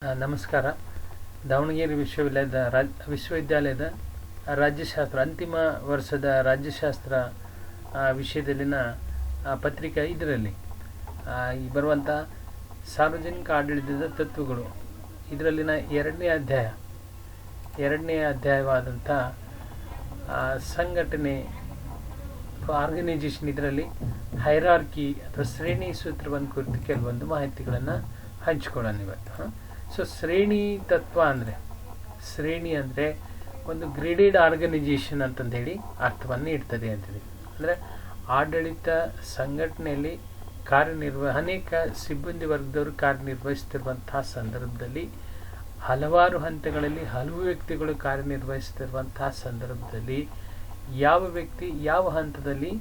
ನಮಸ್ಕಾರ. ದಾವಣಗೆರೆ ವಿಶ್ವವಿದ್ಯಾಲಯದ ರಾಜ್ಯಶಾಸ್ತ್ರ ಅಂತಿಮ ವರ್ಷದ ರಾಜ್ಯಶಾಸ್ತ್ರ ವಿಷಯದಲ್ಲಿನ ಪತ್ರಿಕೆ ಇದರಲ್ಲಿ ಬರುವಂಥ ಸಾರ್ವಜನಿಕ ಆಡಳಿತದ ತತ್ವಗಳು ಇದರಲ್ಲಿನ ಎರಡನೇ ಅಧ್ಯಾಯವಾದಂಥ ಸಂಘಟನೆ ಆರ್ಗನೈಜೇಷನ್, ಇದರಲ್ಲಿ ಹೈರಾರ್ಕಿ ಅಥವಾ ಶ್ರೇಣಿ ಸೂತ್ರವನ್ನು ಕುರಿತು ಕೆಲವೊಂದು ಮಾಹಿತಿಗಳನ್ನು ಹಂಚ್ಕೊಳ್ಳೋಣ ಇವತ್ತು. ಸೊ ಶ್ರೇಣಿ ತತ್ವ ಅಂದರೆ ಒಂದು ಗ್ರೇಡೆಡ್ ಆರ್ಗನೈಜೇಷನ್ ಅಂತಂದೇಳಿ ಅರ್ಥವನ್ನು ನೀಡ್ತದೆ ಅಂತೇಳಿ. ಅಂದರೆ ಆಡಳಿತ ಸಂಘಟನೆಯಲ್ಲಿ ಅನೇಕ ಸಿಬ್ಬಂದಿ ವರ್ಗದವರು ಕಾರ್ಯನಿರ್ವಹಿಸ್ತಿರುವಂತಹ ಸಂದರ್ಭದಲ್ಲಿ, ಹಲವಾರು ಹಂತಗಳಲ್ಲಿ ಹಲವು ವ್ಯಕ್ತಿಗಳು ಕಾರ್ಯನಿರ್ವಹಿಸ್ತಿರುವಂತಹ ಸಂದರ್ಭದಲ್ಲಿ ಯಾವ ವ್ಯಕ್ತಿ ಯಾವ ಹಂತದಲ್ಲಿ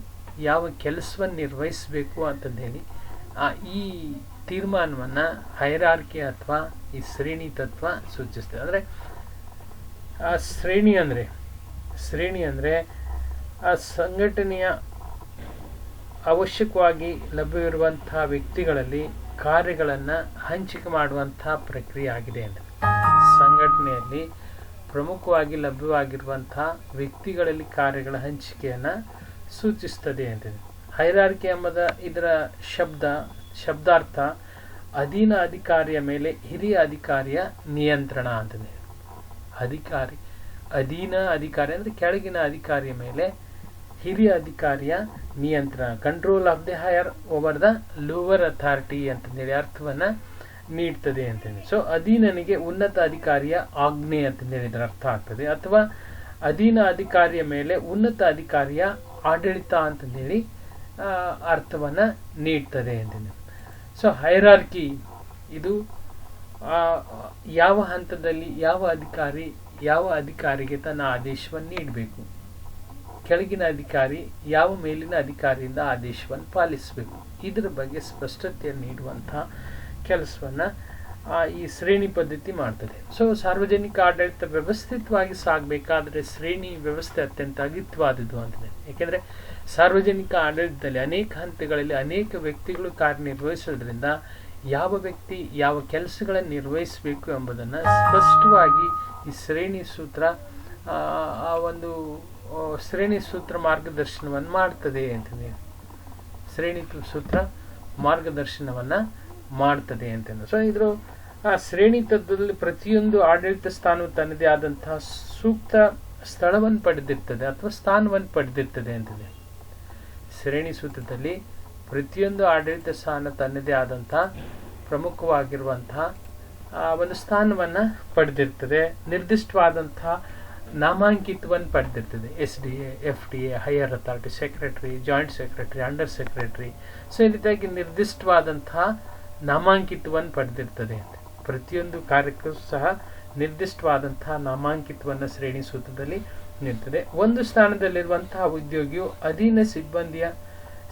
ಯಾವ ಕೆಲಸವನ್ನು ನಿರ್ವಹಿಸಬೇಕು ಅಂತಂದೇಳಿ ಈ ತೀರ್ಮಾನವನ್ನು ಹೈರಾರ್ಕಿ ಅಥವಾ ಈ ಶ್ರೇಣಿ ತತ್ವ ಸೂಚಿಸ್ತದೆ. ಅಂದರೆ ಆ ಶ್ರೇಣಿ ಅಂದರೆ ಆ ಸಂಘಟನೆಯ ಅವಶ್ಯಕವಾಗಿ ಲಭ್ಯವಿರುವಂತಹ ವ್ಯಕ್ತಿಗಳಲ್ಲಿ ಕಾರ್ಯಗಳನ್ನು ಹಂಚಿಕೆ ಮಾಡುವಂತಹ ಪ್ರಕ್ರಿಯೆ ಆಗಿದೆ ಅಂತ. ಸಂಘಟನೆಯಲ್ಲಿ ಪ್ರಮುಖವಾಗಿ ಲಭ್ಯವಾಗಿರುವಂತಹ ವ್ಯಕ್ತಿಗಳಲ್ಲಿ ಕಾರ್ಯಗಳ ಹಂಚಿಕೆಯನ್ನು ಸೂಚಿಸ್ತದೆ ಅಂತಿದೆ. ಹೈರಾರ್ಕಿ ಎಂಬುದ ಇದರ ಶಬ್ದಾರ್ಥ ಅಧೀನ ಅಧಿಕಾರಿಯ ಮೇಲೆ ಹಿರಿಯ ಅಧಿಕಾರಿಯ ನಿಯಂತ್ರಣ ಅಂತಂದೆ. ಅಧೀನ ಅಧಿಕಾರಿ ಅಂದರೆ ಕೆಳಗಿನ ಅಧಿಕಾರಿಯ ಮೇಲೆ ಹಿರಿಯ ಅಧಿಕಾರಿಯ ನಿಯಂತ್ರಣ, control of the higher over the lower authority ಅಂತಂದೇಳಿ ಅರ್ಥವನ್ನು ನೀಡ್ತದೆ ಅಂತಂದೇಳಿ. ಸೊ ಅಧೀನನಿಗೆ ಉನ್ನತ ಅಧಿಕಾರಿಯ ಆಜ್ಞೆ ಅಂತಂದೇಳಿ ಇದರ ಅರ್ಥ ಆಗ್ತದೆ, ಅಥವಾ ಅಧೀನ ಅಧಿಕಾರಿಯ ಮೇಲೆ ಉನ್ನತ ಅಧಿಕಾರಿಯ ಆಡಳಿತ ಅಂತಂದೇಳಿ ಅರ್ಥವನ್ನು ನೀಡ್ತದೆ ಅಂತಂದೇಳಿ. ಸೊ ಹೈರಾರ್ಕಿ ಇದು ಯಾವ ಹಂತದಲ್ಲಿ ಯಾವ ಅಧಿಕಾರಿಗೆ ತನ್ನ ಆದೇಶವನ್ನು ನೀಡಬೇಕು, ಕೆಳಗಿನ ಅಧಿಕಾರಿ ಯಾವ ಮೇಲಿನ ಅಧಿಕಾರಿಯಿಂದ ಆದೇಶವನ್ನು ಪಾಲಿಸಬೇಕು, ಇದರ ಬಗ್ಗೆ ಸ್ಪಷ್ಟತೆಯನ್ನು ನೀಡುವಂತಹ ಕೆಲಸವನ್ನು ಈ ಶ್ರೇಣಿ ಪದ್ಧತಿ ಮಾಡ್ತದೆ. ಸೊ ಸಾರ್ವಜನಿಕ ಆಡಳಿತ ವ್ಯವಸ್ಥಿತವಾಗಿ ಸಾಗಬೇಕಾದ್ರೆ ಶ್ರೇಣಿ ವ್ಯವಸ್ಥೆ ಅತ್ಯಂತ ಅಗತ್ಯವಾದದ್ದು ಅಂತಿದೆ. ಏಕೆಂದರೆ ಸಾರ್ವಜನಿಕ ಆಡಳಿತದಲ್ಲಿ ಅನೇಕ ಹಂತಗಳಲ್ಲಿ ಅನೇಕ ವ್ಯಕ್ತಿಗಳು ಕಾರ್ಯನಿರ್ವಹಿಸೋದ್ರಿಂದ ಯಾವ ವ್ಯಕ್ತಿ ಯಾವ ಕೆಲಸಗಳನ್ನು ನಿರ್ವಹಿಸಬೇಕು ಎಂಬುದನ್ನು ಸ್ಪಷ್ಟವಾಗಿ ಈ ಶ್ರೇಣಿ ಸೂತ್ರ ಮಾರ್ಗದರ್ಶನವನ್ನು ಮಾಡ್ತದೆ ಅಂತಂದ್ರೆ ಶ್ರೇಣಿ ಸೂತ್ರ ಮಾರ್ಗದರ್ಶನವನ್ನು ಮಾಡ್ತದೆ ಅಂತಂದ್ರೆ. ಸೊ ಇದ್ರ ಆ ಶ್ರೇಣಿ ತತ್ವದಲ್ಲಿ ಪ್ರತಿಯೊಂದು ಆಡಳಿತ ಸ್ಥಾನವು ತನ್ನದೇ ಆದಂತಹ ಸೂಕ್ತ ಸ್ಥಳವನ್ನು ಪಡೆದಿರ್ತದೆ ಅಥವಾ ಸ್ಥಾನವನ್ನು ಪಡೆದಿರ್ತದೆ ಅಂತಿದೆ. ಶ್ರೇಣಿ ಸೂತ್ರದಲ್ಲಿ ಪ್ರತಿಯೊಂದು ಆಡಳಿತ ಸ್ಥಾನ ತನ್ನದೇ ಆದಂತಹ ಪ್ರಮುಖವಾಗಿರುವಂತಹ ಒಂದು ಸ್ಥಾನವನ್ನು ಪಡೆದಿರ್ತದೆ, ನಿರ್ದಿಷ್ಟವಾದಂತಹ ನಾಮಾಂಕಿತವನ್ನು ಪಡೆದಿರ್ತದೆ. SDA, FDA, higher authority, secretary, joint secretary, under secretary. So ಈ ರೀತಿಯಾಗಿ ನಿರ್ದಿಷ್ಟವಾದಂತಹ ನಾಮಾಂಕಿತವನ್ನು ಪಡೆದಿರ್ತದೆ. ಪ್ರತಿಯೊಂದು ಕಾರ್ಯಕ್ಕೂ ಸಹ ನಿರ್ದಿಷ್ಟವಾದಂತಹ ನಾಮಾಂಕಿತವನ್ನು ಶ್ರೇಣಿ ಸೂತ್ರದಲ್ಲಿ ನೀಡುತ್ತದೆ. ಒಂದು ಸ್ಥಾನದಲ್ಲಿರುವಂತಹ ಉದ್ಯೋಗಿಯು ಅಧೀನ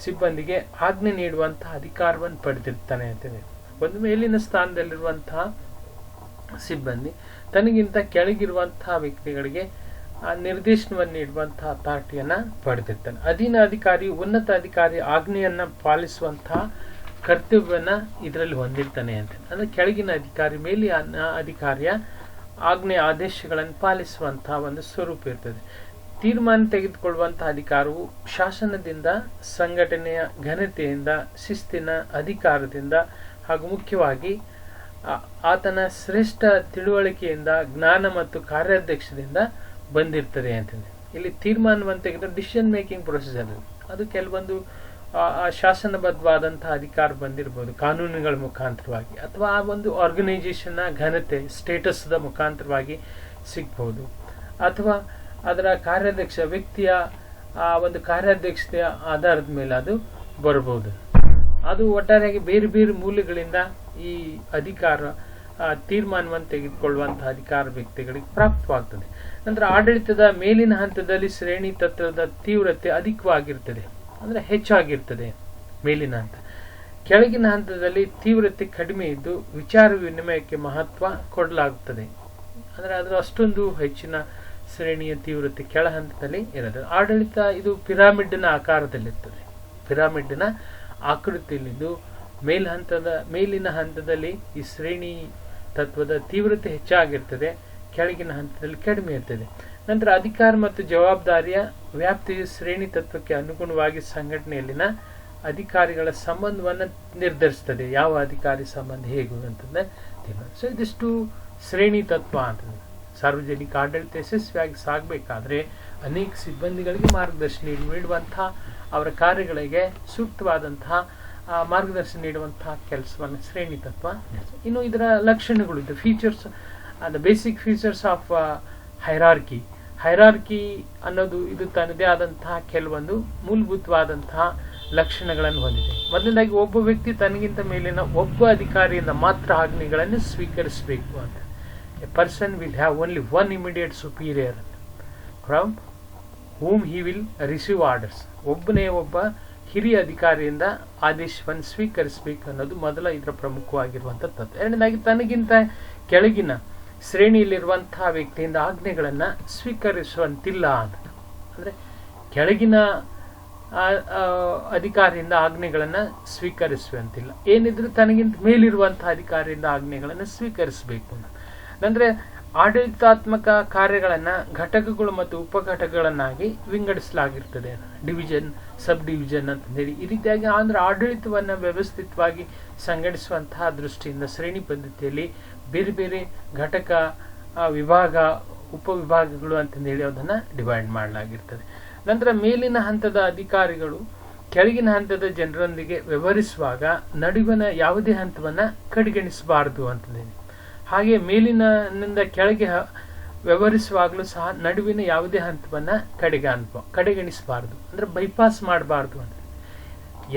ಸಿಬ್ಬಂದಿಗೆ ಆಜ್ಞೆ ನೀಡುವಂತಹ ಅಧಿಕಾರವನ್ನು ಪಡೆದಿರ್ತಾನೆ ಅಂತಿದೆ. ಒಂದು ಮೇಲಿನ ಸ್ಥಾನದಲ್ಲಿರುವಂತಹ ಸಿಬ್ಬಂದಿ ತನಗಿಂತ ಕೆಳಗಿರುವಂತಹ ವ್ಯಕ್ತಿಗಳಿಗೆ ನಿರ್ದೇಶನವನ್ನು ನೀಡುವಂತಹ ಅಥಾರಿಟಿಯನ್ನು ಪಡೆದಿರ್ತಾನೆ. ಅಧೀನ ಅಧಿಕಾರಿ ಉನ್ನತ ಅಧಿಕಾರಿ ಆಜ್ಞೆಯನ್ನು ಪಾಲಿಸುವಂತಹ ಕರ್ತವ್ಯವನ್ನು ಇದರಲ್ಲಿ ಹೊಂದಿರ್ತಾನೆ ಅಂತ. ಅಂದರೆ ಕೆಳಗಿನ ಅಧಿಕಾರಿ ಮೇಲಿನ ಅಧಿಕಾರಿಯ ಆದೇಶಗಳನ್ನು ಪಾಲಿಸುವಂತಹ ಒಂದು ಸ್ವರೂಪ ಇರ್ತದೆ. ತೀರ್ಮಾನ ತೆಗೆದುಕೊಳ್ಳುವಂತಹ ಅಧಿಕಾರವು ಶಾಸನದಿಂದ, ಸಂಘಟನೆಯ ಘನತೆಯಿಂದ, ಶಿಸ್ತಿನ ಅಧಿಕಾರದಿಂದ ಹಾಗೂ ಮುಖ್ಯವಾಗಿ ಆತನ ಶ್ರೇಷ್ಠ ತಿಳುವಳಿಕೆಯಿಂದ, ಜ್ಞಾನ ಮತ್ತು ಕಾರ್ಯಾಧ್ಯಕ್ಷದಿಂದ ಬಂದಿರ್ತದೆ ಅಂತಂದ್ರೆ. ಇಲ್ಲಿ ತೀರ್ಮಾನವನ್ನು ತೆಗೆದು ಡಿಸಿಷನ್ ಮೇಕಿಂಗ್ ಪ್ರೊಸೆಸರ್ ಅದು ಕೆಲವೊಂದು ಶಾಸನಬದ್ಧವಾದಂತಹ ಅಧಿಕಾರ ಬಂದಿರಬಹುದು ಕಾನೂನುಗಳ ಮುಖಾಂತರವಾಗಿ, ಅಥವಾ ಆ ಒಂದು ಆರ್ಗನೈಜೇಷನ್ನ ಘನತೆ ಸ್ಟೇಟಸ್ದ ಮುಖಾಂತರವಾಗಿ ಸಿಗ್ಬಹುದು, ಅಥವಾ ಅದರ ವ್ಯಕ್ತಿಯ ಒಂದು ಕಾರ್ಯಾಧ್ಯಕ್ಷತೆಯ ಆಧಾರದ ಮೇಲೆ ಅದು ಬರಬಹುದು. ಅದು ಒಟ್ಟಾರೆಯಾಗಿ ಬೇರೆ ಬೇರೆ ಮೂಲಗಳಿಂದ ಈ ಅಧಿಕಾರ ತೀರ್ಮಾನವನ್ನು ತೆಗೆದುಕೊಳ್ಳುವಂತಹ ಅಧಿಕಾರ ವ್ಯಕ್ತಿಗಳಿಗೆ ಪ್ರಾಪ್ತವಾಗ್ತದೆ. ನಂತರ ಆಡಳಿತದ ಮೇಲಿನ ಹಂತದಲ್ಲಿ ಶ್ರೇಣಿ ತತ್ವದ ತೀವ್ರತೆ ಅಧಿಕವಾಗಿರ್ತದೆ, ಅಂದರೆ ಹೆಚ್ಚಾಗಿರ್ತದೆ ಮೇಲಿನ ಹಂತ. ಕೆಳಗಿನ ಹಂತದಲ್ಲಿ ತೀವ್ರತೆ ಕಡಿಮೆ ಇದ್ದು ವಿಚಾರ ವಿನಿಮಯಕ್ಕೆ ಮಹತ್ವ ಕೊಡಲಾಗುತ್ತದೆ. ಅಂದರೆ ಅದರ ಅಷ್ಟೊಂದು ಹೆಚ್ಚಿನ ಶ್ರೇಣಿಯ ತೀವ್ರತೆ ಕೆಳ ಹಂತದಲ್ಲಿ ಇರೋದು. ಆಡಳಿತ ಇದು ಪಿರಾಮಿಡ್ನ ಆಕಾರದಲ್ಲಿರ್ತದೆ, ಪಿರಾಮಿಡ್ನ ಆಕೃತಿಯಲ್ಲಿದ್ದು ಮೇಲಿನ ಹಂತದಲ್ಲಿ ಈ ಶ್ರೇಣಿ ತತ್ವದ ತೀವ್ರತೆ ಹೆಚ್ಚಾಗಿರ್ತದೆ, ಕೆಳಗಿನ ಹಂತದಲ್ಲಿ ಕಡಿಮೆ ಇರ್ತದೆ. ನಂತರ ಅಧಿಕಾರ ಮತ್ತು ಜವಾಬ್ದಾರಿಯ ವ್ಯಾಪ್ತಿಯು ಶ್ರೇಣಿ ತತ್ವಕ್ಕೆ ಅನುಗುಣವಾಗಿ ಸಂಘಟನೆಯಲ್ಲಿನ ಅಧಿಕಾರಿಗಳ ಸಂಬಂಧವನ್ನು ನಿರ್ಧರಿಸ್ತದೆ. ಯಾವ ಅಧಿಕಾರಿ ಸಂಬಂಧ ಹೇಗೆ ಅಂತಂದ್ರೆ ಸೊ ಇದಿಷ್ಟು ಶ್ರೇಣಿ ತತ್ವ ಅಂತಂದ್ರೆ ಸಾರ್ವಜನಿಕ ಆಡಳಿತ ಯಶಸ್ವಿಯಾಗಿ ಸಾಗಬೇಕಾದ್ರೆ ಅನೇಕ ಸಿಬ್ಬಂದಿಗಳಿಗೆ ಮಾರ್ಗದರ್ಶನ ನೀಡುವಂತಹ ಅವರ ಕಾರ್ಯಗಳಿಗೆ ಸೂಕ್ತವಾದಂತಹ ಮಾರ್ಗದರ್ಶನ ನೀಡುವಂತಹ ಕೆಲಸವನ್ನು ಶ್ರೇಣಿ ತತ್ವ. ಇನ್ನು ಇದರ ಲಕ್ಷಣಗಳು, the features, the basic features of hierarchy. Hierarchy ಅನ್ನೋದು ಇದು ತನ್ನದೇ ಆದಂತಹ ಕೆಲವೊಂದು ಮೂಲಭೂತವಾದಂತಹ ಲಕ್ಷಣಗಳನ್ನು ಹೊಂದಿದೆ. ಮೊದಲನೇದಾಗಿ ಒಬ್ಬ ವ್ಯಕ್ತಿ ತನಗಿಂತ ಮೇಲಿನ ಒಬ್ಬ ಅಧಿಕಾರಿಯಿಂದ ಮಾತ್ರ ಆಜ್ಞೆಗಳನ್ನು ಸ್ವೀಕರಿಸಬೇಕು ಅಂತ. A person will have only one immediate superior from whom he will receive orders. ಒಬ್ಬನೇ ಒಬ್ಬ ಹಿರಿಯ ಅಧಿಕಾರಿಯಿಂದ ಆದೇಶವನ್ನು ಸ್ವೀಕರಿಸಬೇಕು ಅನ್ನೋದು ಮೊದಲ ಇದರ ಪ್ರಮುಖವಾಗಿರುವಂಥ ತತ್ವ. ಎರಡನೇದಾಗಿ ತನಗಿಂತ ಕೆಳಗಿನ ಶ್ರೇಣಿಯಲ್ಲಿರುವಂತಹ ವ್ಯಕ್ತಿಯಿಂದ ಆಜ್ಞೆಗಳನ್ನು ಸ್ವೀಕರಿಸುವಂತಿಲ್ಲ ಅಂತ. ಅಂದರೆ ಕೆಳಗಿನ ಅಧಿಕಾರಿಯಿಂದ ಆಜ್ಞೆಗಳನ್ನು ಸ್ವೀಕರಿಸುವಂತಿಲ್ಲ, ಏನಿದ್ರು ತನಗಿಂತ ಮೇಲಿರುವಂತಹ ಅಧಿಕಾರಿಯಿಂದ ಆಜ್ಞೆಗಳನ್ನು ಸ್ವೀಕರಿಸಬೇಕು. ಅಂದರೆ ಆಡಳಿತಾತ್ಮಕ ಕಾರ್ಯಗಳನ್ನು ಘಟಕಗಳು ಮತ್ತು ಉಪಘಟಕಗಳನ್ನಾಗಿ ವಿಂಗಡಿಸಲಾಗಿರ್ತದೆ, ಡಿವಿಷನ್, ಸಬ್ ಡಿವಿಷನ್ ಅಂತಂದೇಳಿ. ಈ ರೀತಿಯಾಗಿ ಅಂದರೆ ಆಡಳಿತವನ್ನು ವ್ಯವಸ್ಥಿತವಾಗಿ ಸಂಘಟಿಸುವಂತಹ ದೃಷ್ಟಿಯಿಂದ ಶ್ರೇಣಿ ಪದ್ಧತಿಯಲ್ಲಿ ಬೇರೆ ಬೇರೆ ಘಟಕ, ವಿಭಾಗ, ಉಪವಿಭಾಗಗಳು ಅಂತಂದೇಳಿ ಅದನ್ನು ಡಿವೈಡ್ ಮಾಡಲಾಗಿರ್ತದೆ. ನಂತರ ಮೇಲಿನ ಹಂತದ ಅಧಿಕಾರಿಗಳು ಕೆಳಗಿನ ಹಂತದ ಜನರೊಂದಿಗೆ ವ್ಯವಹರಿಸುವಾಗ ನಡುವಿನ ಯಾವುದೇ ಹಂತವನ್ನು ಕಡೆಗಣಿಸಬಾರದು ಅಂತಂದೇಳಿ. ಹಾಗೆ ಮೇಲಿನಿಂದ ಕೆಳಗೆ ವ್ಯವಹರಿಸುವಾಗಲೂ ಸಹ ನಡುವಿನ ಯಾವುದೇ ಹಂತವನ್ನು ಕಡೆಗಣಿಸಬಾರದು, ಅಂದರೆ ಬೈಪಾಸ್ ಮಾಡಬಾರ್ದು ಅಂತ.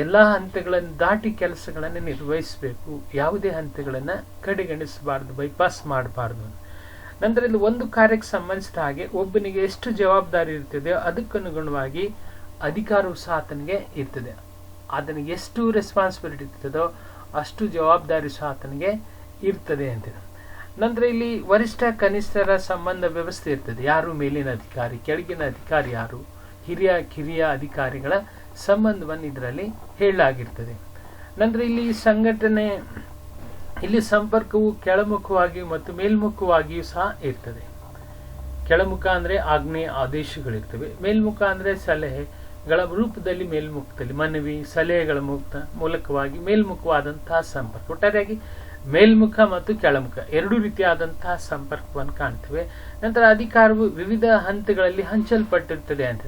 ಎಲ್ಲ ಹಂತಗಳನ್ನು ದಾಟಿ ಕೆಲಸಗಳನ್ನು ನಿರ್ವಹಿಸಬೇಕು, ಯಾವುದೇ ಹಂತಗಳನ್ನು ಕಡೆಗಣಿಸಬಾರ್ದು, ಬೈಪಾಸ್ ಮಾಡಬಾರ್ದು. ನಂತರ ಇಲ್ಲಿ ಒಂದು ಕಾರ್ಯಕ್ಕೆ ಸಂಬಂಧಿಸಿದ ಹಾಗೆ ಒಬ್ಬನಿಗೆ ಎಷ್ಟು ಜವಾಬ್ದಾರಿ ಇರ್ತದೆಯೋ ಅದಕ್ಕನುಗುಣವಾಗಿ ಅಧಿಕಾರವು ಸಹ ಆತನಿಗೆ ಇರ್ತದೆ. ಆತನಿಗೆ ಎಷ್ಟು ರೆಸ್ಪಾನ್ಸಿಬಿಲಿಟಿ ಇರ್ತದೋ ಅಷ್ಟು ಜವಾಬ್ದಾರಿ ಸಹ ಆತನಿಗೆ ಇರ್ತದೆ ಅಂತ. ನಂತರ ಇಲ್ಲಿ ವರಿಷ್ಠ ಕನಿಷ್ಠರ ಸಂಬಂಧ ವ್ಯವಸ್ಥೆ ಇರ್ತದೆ. ಯಾರು ಮೇಲಿನ ಅಧಿಕಾರಿ, ಕೆಳಗಿನ ಅಧಿಕಾರಿ ಯಾರು, ಹಿರಿಯ ಕಿರಿಯ ಅಧಿಕಾರಿಗಳ ಸಂಬಂಧವನ್ನು ಇದರಲ್ಲಿ ಹೇಳಲಾಗಿರ್ತದೆ. ನಂತರ ಇಲ್ಲಿ ಸಂಪರ್ಕವು ಕೆಳಮುಖವಾಗಿಯೂ ಮತ್ತು ಮೇಲ್ಮುಖವಾಗಿಯೂ ಸಹ ಇರ್ತದೆ. ಕೆಳಮುಖ ಅಂದರೆ ಆಜ್ಞೆ, ಆದೇಶಗಳಿರ್ತವೆ. ಮೇಲ್ಮುಖ ಅಂದರೆ ಸಲಹೆಗಳ ರೂಪದಲ್ಲಿ ಮೇಲ್ಮುಖದಲ್ಲಿ ಮನವಿ, ಸಲಹೆಗಳ ಮೂಲಕವಾಗಿ ಮೇಲ್ಮುಖವಾದಂತಹ ಸಂಪರ್ಕ. ಒಟ್ಟಾರೆಯಾಗಿ ಮೇಲ್ಮುಖ ಮತ್ತು ಕೆಳಮುಖ ಎರಡೂ ರೀತಿಯಾದಂತಹ ಸಂಪರ್ಕವನ್ನು ಕಾಣ್ತೇವೆ. ನಂತರ ಅಧಿಕಾರವು ವಿವಿಧ ಹಂತಗಳಲ್ಲಿ ಹಂಚಲ್ಪಟ್ಟಿರ್ತದೆ ಅಂತ.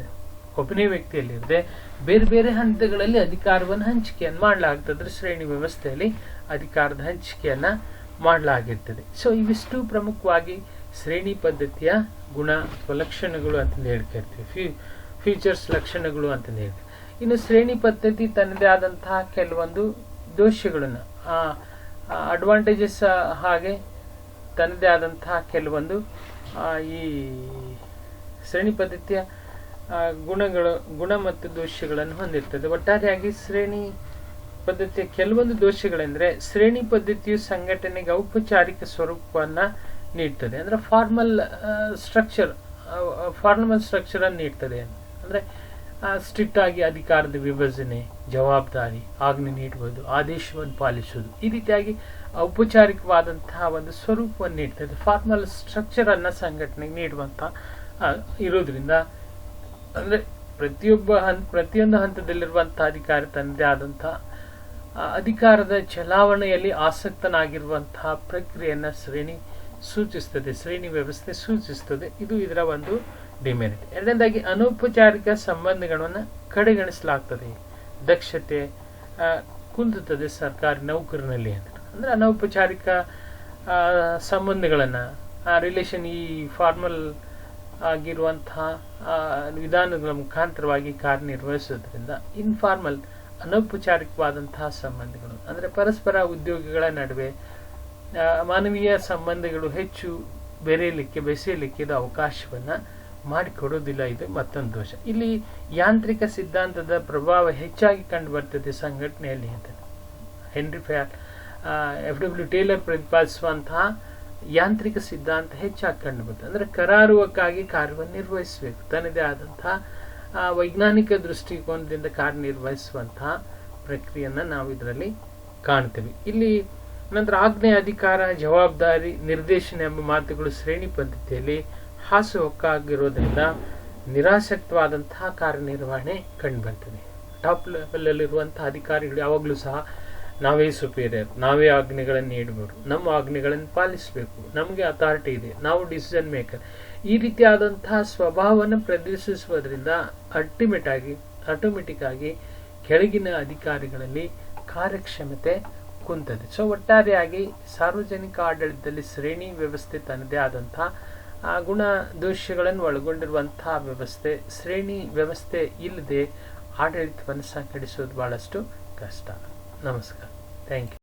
ಒಬ್ಬನೇ ವ್ಯಕ್ತಿಯಲ್ಲಿರದೆ ಬೇರೆ ಬೇರೆ ಹಂತಗಳಲ್ಲಿ ಅಧಿಕಾರವನ್ನು ಹಂಚಿಕೆಯನ್ನು ಮಾಡಲಾಗ್ತದೆ. ಶ್ರೇಣಿ ವ್ಯವಸ್ಥೆಯಲ್ಲಿ ಅಧಿಕಾರದ ಹಂಚಿಕೆಯನ್ನ ಮಾಡಲಾಗಿರ್ತದೆ. ಸೊ ಇವಿಷ್ಟು ಪ್ರಮುಖವಾಗಿ ಶ್ರೇಣಿ ಪದ್ಧತಿಯ ಗುಣ ಅಥವಾ ಲಕ್ಷಣಗಳು ಅಂತಂದು ಹೇಳ್ತಿರ್ತೀವಿ, ಫೀಚರ್ಸ್, ಲಕ್ಷಣಗಳು ಅಂತಂದು ಹೇಳ್ತೀವಿ. ಇನ್ನು ಶ್ರೇಣಿ ಪದ್ಧತಿ ತನ್ನದೇ ಆದಂತಹ ಕೆಲವೊಂದು ದೋಷಗಳನ್ನು, ಅಡ್ವಾಂಟೇಜಸ್ ಹಾಗೆ ತನ್ನದೇ ಆದಂತಹ ಕೆಲವೊಂದು ಈ ಶ್ರೇಣಿ ಪದ್ಧತಿಯ ಗುಣ ಮತ್ತು ದೋಷಗಳನ್ನು ಹೊಂದಿರ್ತದೆ. ಒಟ್ಟಾರೆಯಾಗಿ ಶ್ರೇಣಿ ಪದ್ಧತಿಯ ಕೆಲವೊಂದು ದೋಷಗಳೆಂದರೆ ಶ್ರೇಣಿ ಪದ್ಧತಿಯು ಸಂಘಟನೆಗೆ ಔಪಚಾರಿಕ ಸ್ವರೂಪವನ್ನು ನೀಡ್ತದೆ. ಅಂದರೆ ಫಾರ್ಮಲ್ ಸ್ಟ್ರಕ್ಚರ್ ಅನ್ನು ನೀಡ್ತದೆ. ಅಂದರೆ ಸ್ಟ್ರಿಕ್ಟ್ ಆಗಿ ಅಧಿಕಾರದ ವಿಭಜನೆ, ಜವಾಬ್ದಾರಿ, ಆಜ್ಞೆ ನೀಡುವುದು, ಆದೇಶವನ್ನು ಪಾಲಿಸುವುದು, ಈ ರೀತಿಯಾಗಿ ಔಪಚಾರಿಕವಾದಂತಹ ಒಂದು ಸ್ವರೂಪವನ್ನು ನೀಡ್ತದೆ. ಫಾರ್ಮಲ್ ಸ್ಟ್ರಕ್ಚರ್ ಅನ್ನ ಸಂಘಟನೆಗೆ ನೀಡುವಂತಹ ಇರೋದ್ರಿಂದ ಅಂದರೆ ಪ್ರತಿಯೊಂದು ಹಂತದಲ್ಲಿರುವಂತಹ ಅಧಿಕಾರಿ ತನ್ನದೇ ಆದಂತಹ ಅಧಿಕಾರದ ಚಲಾವಣೆಯಲ್ಲಿ ಆಸಕ್ತನಾಗಿರುವಂತಹ ಪ್ರಕ್ರಿಯೆಯನ್ನು ಶ್ರೇಣಿ ಸೂಚಿಸ್ತದೆ, ಶ್ರೇಣಿ ವ್ಯವಸ್ಥೆ ಸೂಚಿಸ್ತದೆ. ಇದು ಇದರ ಒಂದು ಡಿಮೆರಿಟ್. ಎರಡನೇದಾಗಿ ಅನೌಪಚಾರಿಕ ಸಂಬಂಧಗಳನ್ನು ಕಡೆಗಣಿಸಲಾಗ್ತದೆ. ದಕ್ಷತೆ ಕುಂದುತ್ತದೆ ಸರ್ಕಾರಿ ನೌಕರನಲ್ಲಿ ಅಂತ. ಅಂದರೆ ಅನೌಪಚಾರಿಕ ಸಂಬಂಧಗಳನ್ನು ರಿಲೇಷನ್ ಈ ಫಾರ್ಮಲ್ ಆಗಿರುವಂತಹ ವಿಧಾನಗಳ ಮುಖಾಂತರವಾಗಿ ಕಾರ್ಯನಿರ್ವಹಿಸೋದ್ರಿಂದ ಇನ್ಫಾರ್ಮಲ್ ಅನೌಪಚಾರಿಕವಾದಂತಹ ಸಂಬಂಧಗಳು ಅಂದರೆ ಪರಸ್ಪರ ಉದ್ಯೋಗಿಗಳ ನಡುವೆ ಮಾನವೀಯ ಸಂಬಂಧಗಳು ಹೆಚ್ಚು ಬೆಸೆಯಲಿಕ್ಕೆ ಇದು ಅವಕಾಶವನ್ನು ಮಾಡಿಕೊಡೋದಿಲ್ಲ. ಇದು ಮತ್ತೊಂದು ದೋಷ. ಇಲ್ಲಿ ಯಾಂತ್ರಿಕ ಸಿದ್ಧಾಂತದ ಪ್ರಭಾವ ಹೆಚ್ಚಾಗಿ ಕಂಡು ಬರ್ತದೆ ಸಂಘಟನೆಯಲ್ಲಿ ಅಂತ. ಹೆನ್ರಿ FW ಟೇಲರ್ ಪ್ರತಿಪಾದಿಸುವಂತಹ ಯಾಂತ್ರಿಕ ಸಿದ್ಧಾಂತ ಹೆಚ್ಚಾಗಿ ಕಂಡು ಬರ್ತದೆ. ಅಂದರೆ ಕರಾರುವಕ್ಕಾಗಿ ಕಾರ್ಯವನ್ನು ನಿರ್ವಹಿಸಬೇಕು, ತನ್ನದೇ ಆದಂತಹ ವೈಜ್ಞಾನಿಕ ದೃಷ್ಟಿಕೋನದಿಂದ ಕಾರ್ಯನಿರ್ವಹಿಸುವಂತಹ ಪ್ರಕ್ರಿಯೆಯನ್ನು ನಾವು ಇದರಲ್ಲಿ ಕಾಣ್ತೇವೆ. ಇಲ್ಲಿ ನಂತರ ಆಜ್ಞೆ, ಅಧಿಕಾರ, ಜವಾಬ್ದಾರಿ, ನಿರ್ದೇಶನ ಎಂಬ ಮಾತುಗಳು ಶ್ರೇಣಿ ಪದ್ಧತಿಯಲ್ಲಿ ಹಾಸುಹೊಕ್ಕಾಗಿರೋದ್ರಿಂದ ನಿರಾಸಕ್ತವಾದಂತಹ ಕಾರ್ಯನಿರ್ವಹಣೆ ಕಂಡುಬರ್ತದೆ. ಟಾಪ್ ಲೆವೆಲಲ್ಲಿರುವಂತಹ ಅಧಿಕಾರಿಗಳು ಯಾವಾಗಲೂ ಸಹ ನಾವೇ ಸುಪೀರಿಯರ್, ನಾವೇ ಆಜ್ಞೆಗಳನ್ನು ನೀಡಬಹುದು, ನಮ್ಮ ಆಜ್ಞೆಗಳನ್ನು ಪಾಲಿಸಬೇಕು, ನಮಗೆ ಅಥಾರಿಟಿ ಇದೆ, ನಾವು ಡಿಸಿಷನ್ ಮೇಕರ್, ಈ ರೀತಿಯಾದಂತಹ ಸ್ವಭಾವವನ್ನು ಪ್ರದರ್ಶಿಸುವುದರಿಂದ ಆಟೋಮೆಟಿಕ್ ಆಗಿ ಕೆಳಗಿನ ಅಧಿಕಾರಿಗಳಲ್ಲಿ ಕಾರ್ಯಕ್ಷಮತೆ ಕುಂತದೆ. ಸೊ ಒಟ್ಟಾರೆಯಾಗಿ ಸಾರ್ವಜನಿಕ ಆಡಳಿತದಲ್ಲಿ ಶ್ರೇಣಿ ವ್ಯವಸ್ಥೆ ತನ್ನದೇ ಆದಂತಹ ಗುಣ ದೋಷಗಳನ್ನು ಒಳಗೊಂಡಿರುವಂತಹ ವ್ಯವಸ್ಥೆ. ಶ್ರೇಣಿ ವ್ಯವಸ್ಥೆ ಇಲ್ಲದೆ ಆಡಳಿತವನ್ನು ಸಂಘಟಿಸೋದು ಬಹಳಷ್ಟು ಕಷ್ಟ. ನಮಸ್ಕಾರ. Thank you.